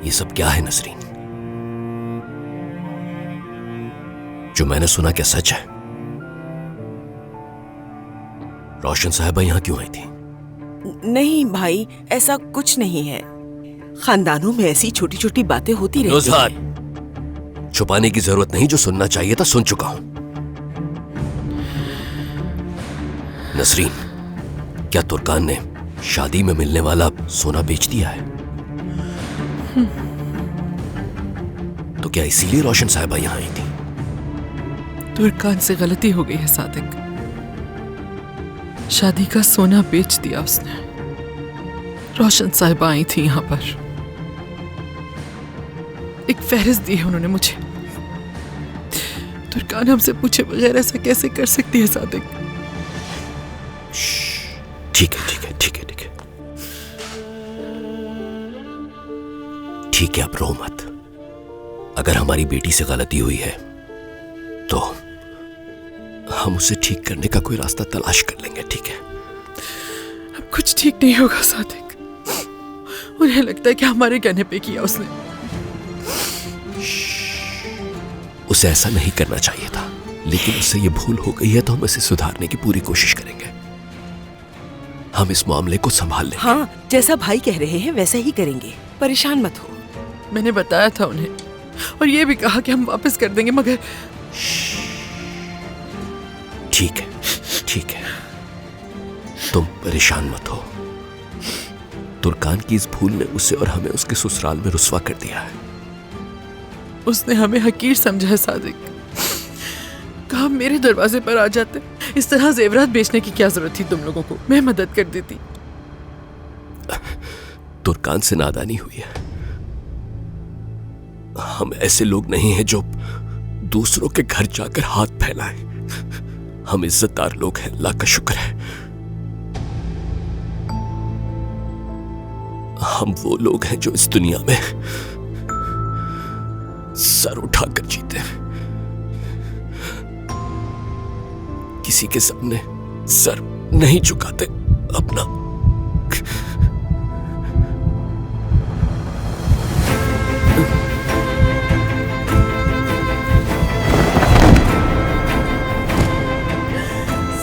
ये सब क्या है नसरीन? जो मैंने सुना क्या सच है? रोशन साहिबा यहां क्यों आई थी? नहीं भाई, ऐसा कुछ नहीं है। खानदानों में ऐसी छोटी छोटी बातें होती रहती हैं। छुपाने की जरूरत नहीं, जो सुनना चाहिए था सुन चुका हूं। नसरीन, क्या तुर्कान ने शादी में मिलने वाला सोना बेच दिया है? तो क्या इसीलिए रोशन साहिबा यहां आई थी? तुर्कान से गलती हो गई है सादिक। शादी का सोना बेच दिया उसने। रोशन साहिबा आई थी यहां पर। एक फहरिस्त दी है उन्होंने मुझे। तुर्कान हमसे पूछे बगैर ऐसा कैसे कर सकती है सादिक? ठीक है ठीक है ठीक है ठीक है ठीक है, अब रो मत। अगर हमारी बेटी से गलती हुई है तो हम उसे ठीक करने का कोई रास्ता तलाश कर लेंगे, ठीक है? अब कुछ ठीक नहीं होगा सादिक। उन्हें लगता है कि हमारे कहने पे किया उसने। उसे ऐसा नहीं करना चाहिए था, लेकिन उससे ये भूल हो गई है तो हम इसे सुधारने की पूरी कोशिश करेंगे। हम इस मामले को संभाल लेंगे। हाँ, जैसा भाई कह रहे हैं वैसा ही करेंगे, परेशान मत हो। मैंने बताया था उन्हें और ये भी कहा कि हम वापस कर देंगे, मगर ठीक है ठीक है, तुम परेशान मत हो। तुर्कान की इस भूल ने उसे और हमें उसके ससुराल में रुस्वा कर दिया है। उसने हमें हकीर समझा है सादिक। कहा मेरे दरवाजे पर आ जाते। इस तरह जेवरात बेचने की क्या जरूरत थी तुम लोगों को? मैं मदद कर देती। तुर्कान से नादानी हुई है। हम ऐसे लोग नहीं हैं जो दूसरों के घर जाकर हाथ फैलाएं। हम इज्जतदार लोग हैं, अल्लाह का शुक्र है। हम वो लोग हैं जो इस दुनिया में सर उठाकर जीते हैं। किसी के सामने सर नहीं झुकाते अपना।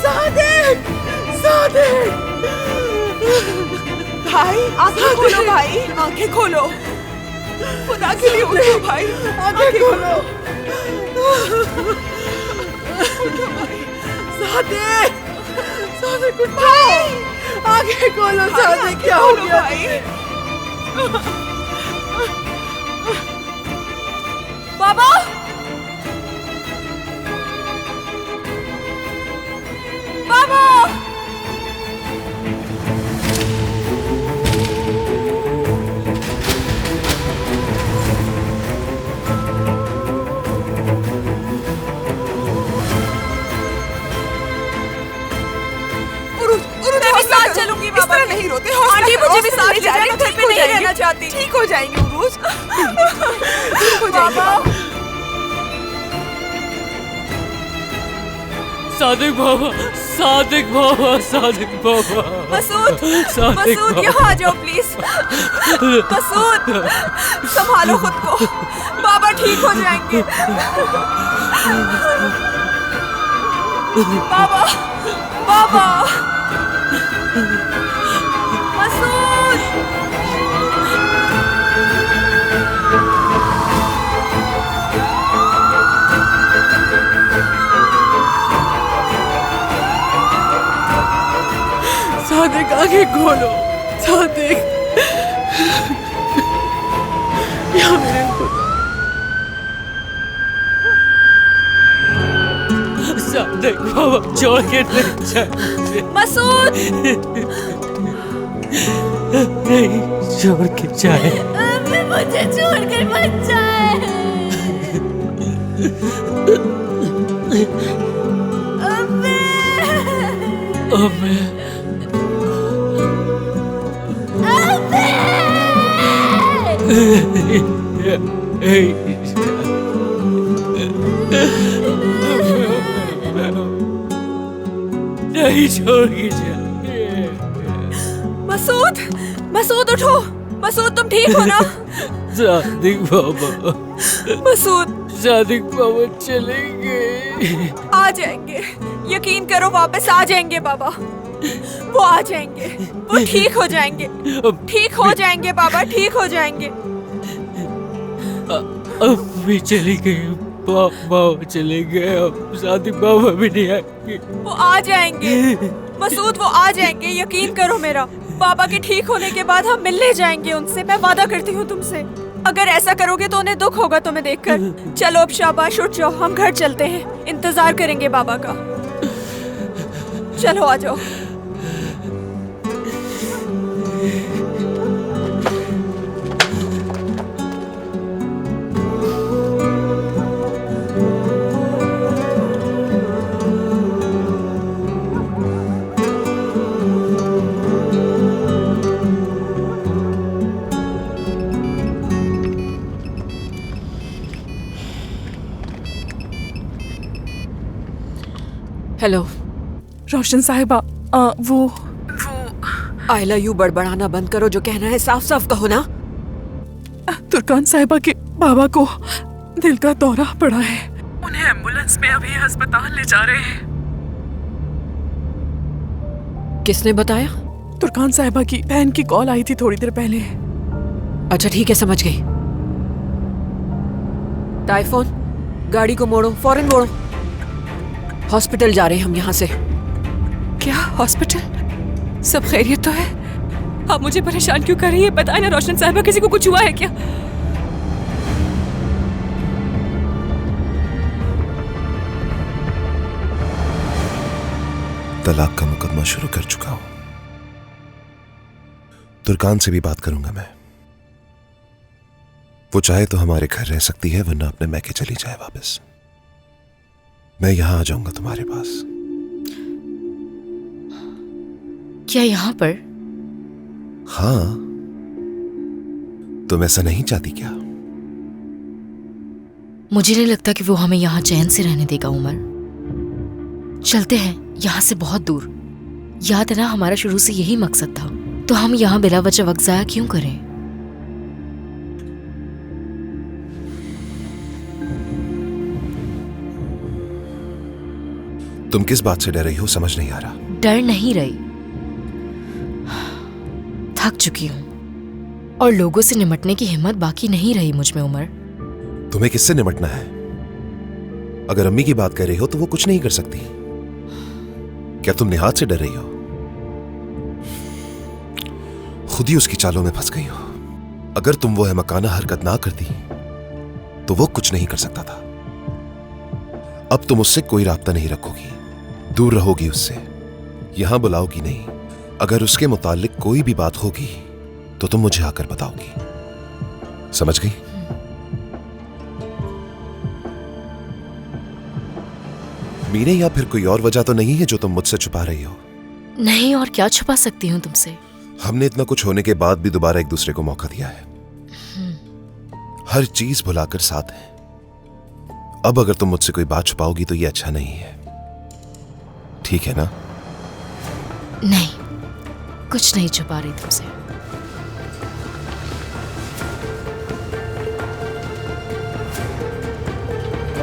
सादिक, सादिक, भाई आंखें खोलो, भाई आंखें खोलो, खुदा के लिए उठो भाई, आंखें खोलो, उठो भाई। सादिक, सादिक उठो, आंखें खोलो सादिक, क्या हो गया भाई? बाबा, बाबा, चलूंगी बाबा। इस तरह नहीं रोते, आंटी मुझे भी साथ ले जाइए, घर पे नहीं रहना चाहती। ठीक हो जाएंगे उरूज, ठीक हो जाएंगे बाबा। सादिक बाबा, सादिक बाबा, सादिक बाबा। मसूद, मसूद यहाँ आ जाओ प्लीज। मसूद, संभालो खुद को, बाबा ठीक हो जाएंगे। बाबा, बाबा, मसूद, सादिक आंखें खोलो, सादिक, या मेरे खुदा। सादिक बाबा छोड़ के नहीं जाए। मसूद, नहीं छोड़ के जाए। मुझे छोड़कर मत जाए। अम्मे, नहीं छोड़ के जाए। मसूद, मसूद उठो, मसूद तुम ठीक हो ना? सादिक बाबा, मसूद सादिक बाबा चले गए। आ जाएंगे, यकीन करो वापस आ जाएंगे बाबा। वो आ जाएंगे, वो ठीक हो जाएंगे, ठीक हो जाएंगे बाबा, ठीक हो जाएंगे। अब भी चली गई, बाबा चले गए, अब सादिक बाबा भी नहीं आएंगे। वो आ जाएंगे मसूद, वो आ जाएंगे, यकीन करो मेरा। बाबा के ठीक होने के बाद हम मिलने जाएंगे उनसे, मैं वादा करती हूँ तुमसे। अगर ऐसा करोगे तो उन्हें दुख होगा तुम्हें देखकर। चलो अब शाबाश, उठ जाओ, हम घर चलते हैं, इंतजार करेंगे बाबा का। चलो आ जाओ। हेलो रोशन साहिबा, वो आयला, यू बड़बड़ाना बंद करो, जो कहना है साफ साफ कहो ना। तुर्कान साहिबा के बाबा को दिल का दौरा पड़ा है, उन्हें एम्बुलेंस में अभी अस्पताल ले जा रहे हैं। किसने बताया? तुर्कान साहिबा की बहन की कॉल आई थी थोड़ी देर पहले। अच्छा ठीक है, समझ गई। टाइफोन, गाड़ी को मोड़ो, फौरन मोड़ो। हॉस्पिटल जा रहे हैं हम यहाँ से। क्या हॉस्पिटल? सब खैरियत तो है? आप मुझे परेशान क्यों कर रही है? बताए ना रोशन साहिबा, किसी को कुछ हुआ है क्या? तलाक का मुकदमा शुरू कर चुका हूं। तुर्कान से भी बात करूंगा मैं। वो चाहे तो हमारे घर रह सकती है, वरना अपने मैके चली जाए वापस। मैं यहां आ जाऊंगा तुम्हारे पास। क्या यहाँ पर? हाँ, तुम ऐसा नहीं चाहती क्या? मुझे नहीं लगता कि वो हमें यहाँ चैन से रहने देगा उमर। चलते हैं यहाँ से बहुत दूर। याद है ना, हमारा शुरू से यही मकसद था, तो हम यहाँ बिला वजह वक्त ज़ाया क्यों करें? तुम किस बात से डर रही हो, समझ नहीं आ रहा। डर नहीं रही, थक चुकी हूँ और लोगों से निमटने की हिम्मत बाकी नहीं रही मुझ में उमर। तुम्हें किससे निमटना है? अगर अम्मी की बात कर रही हो तो वो कुछ नहीं कर सकती। क्या तुम निहाद से डर रही हो? खुद ही उसकी चालों में फंस गई हो। अगर तुम वो अहमकाना हरकत ना करती तो वो कुछ नहीं कर सकता था। अब तुम उससे कोई राब्ता नहीं रखोगी, दूर रहोगी उससे, यहां बुलाओगी नहीं। अगर उसके मुतालिक कोई भी बात होगी तो तुम मुझे आकर बताओगी, समझ गई? मीने, या फिर कोई और वजह तो नहीं है जो तुम मुझसे छुपा रही हो? नहीं, और क्या छुपा सकती हूँ तुमसे? हमने इतना कुछ होने के बाद भी दोबारा एक दूसरे को मौका दिया है, हर चीज भुलाकर साथ है। अब अगर तुम मुझसे कोई बात छुपाओगी तो ये अच्छा नहीं है, ठीक है ना? नहीं, कुछ नहीं छुपा रही तुमसे।